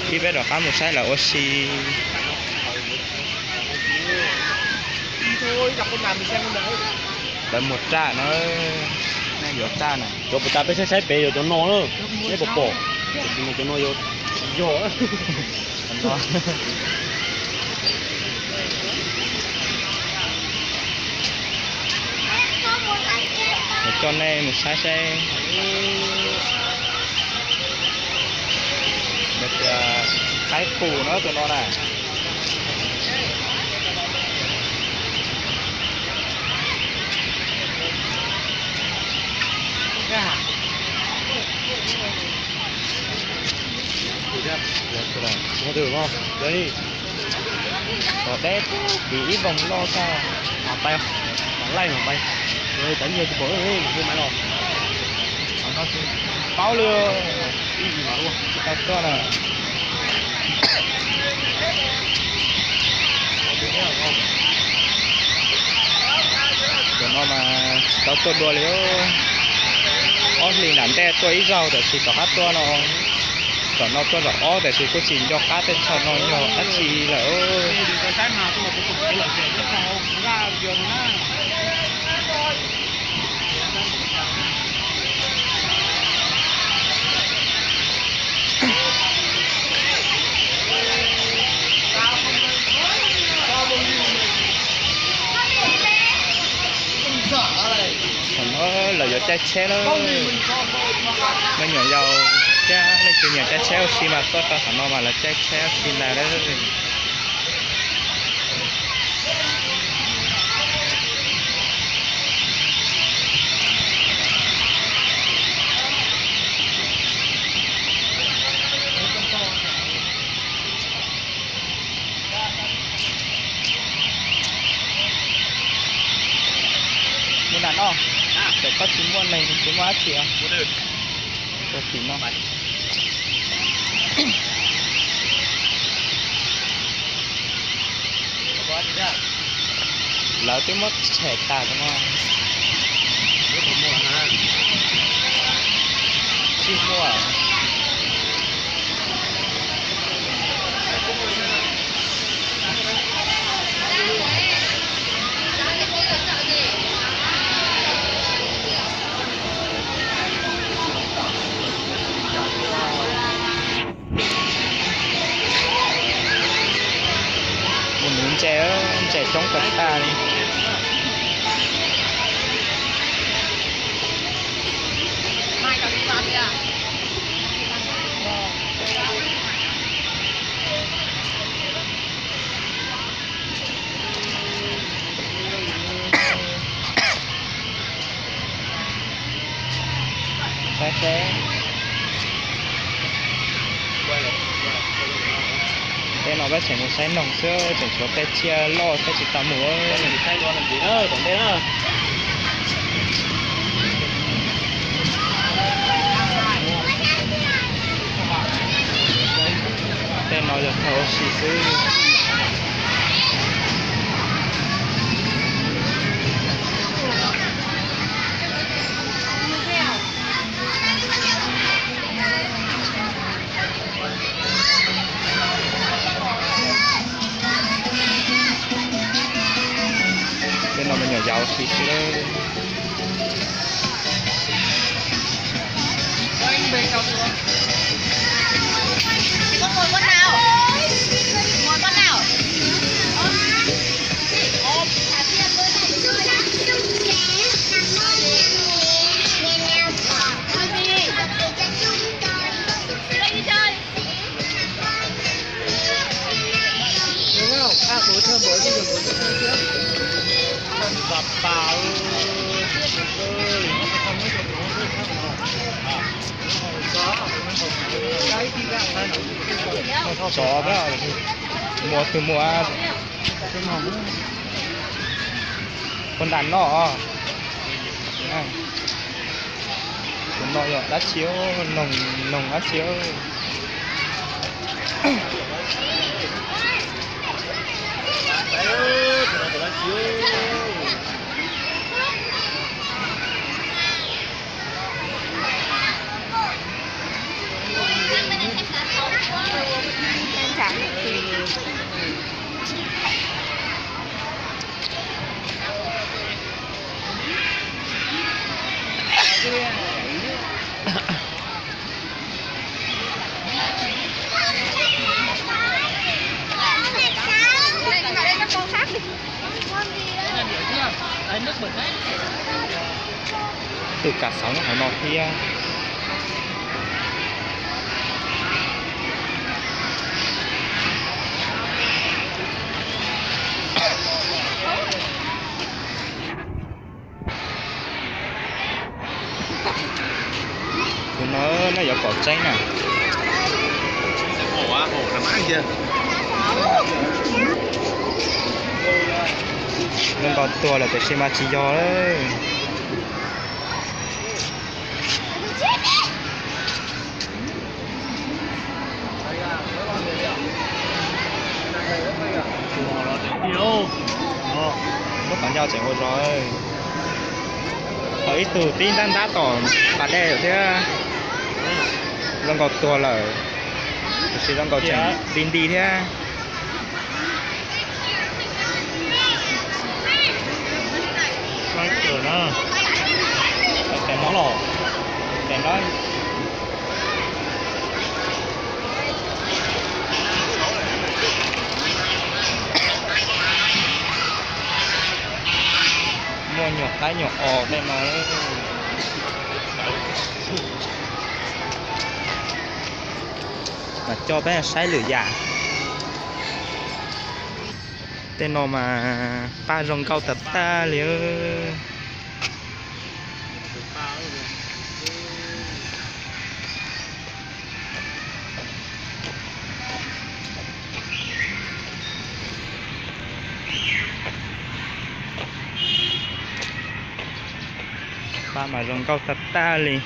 khi bé đó khá một sai là oxy thôi, gặp con nào mình xem con đấy. đợi một trà nó này vô trà này Cho bữa ta phải xếp bể rồi cho nó nữa. Cái bột bò. Cho nó vô. Vô á. cho nên một sai xe được cái củ nữa tụi nó này Có được không? Đấy. có đét bị vòng lo sao À tay không? Bắn lay mà bay. Rồi đánh nhiều cái bố ơi, vô máy rồi. nó bao lừa Ý gì mà luôn. tao cho là tụi nó mà tao tôi đùa liếu ó liền đánh te tôi ít rau để thì có hát tôi nó còn nó tôi rõ để thì có chỉ cho cá tên cho nó nhỏ ít chỉ là Đi con trái mà tôi mà cũng không phải là chuyện rất sao. Ra giờ nó còn nó là giờ trái xe đó nó nhỏ dầu cha nên chỉ nhỏ trái xe xi mà có ta nó mà là trái xe xi là đó muốn đàn không? Để có chín muôn này chín quá chị ạ. Có chín nó mày. Lỡ cái mất trẻ ta đúng không? Chị mua à? Một miếng chè trong cặp ta đi. Xe cái nó bắt chén một xe nồng sữa chén số cái chia lo cái chỉ tao múa thay lo làm gì nữa, còn đây nữa. tên nó được thấu xì xứ nó mình nhỏ giàu xí xí đó con ngồi con nào ngồi con nào Đúng không? À, bố thơm bố đi được bố thơm trước. Gặp bảo chó đó mua từ mua con đàn nó con nó rồi đắt chiếu nồng nồng đắt chiếu Đây cái này các con khác đi. Đấy, nước bẩn đấy. từ cả sáu nó phải nọ kia nó giờ có tranh nè Hổ á, hổ là mãi kia. nó có tua là cái xe ma chi do đấy Nhiều. nó bắn nhau chạy ngồi rồi ở ít từ tin đang đá tỏ bà đè rồi thế đang có tua là sẽ đang có chạy tin đi thế Quay cửa đó. cái nó lò cái đó mua nhọt cái nhọt đây mà cho bé sai lửa giả tên nó mà ta rồng cao tập ta liêu ba mà rồng cao tập ta liền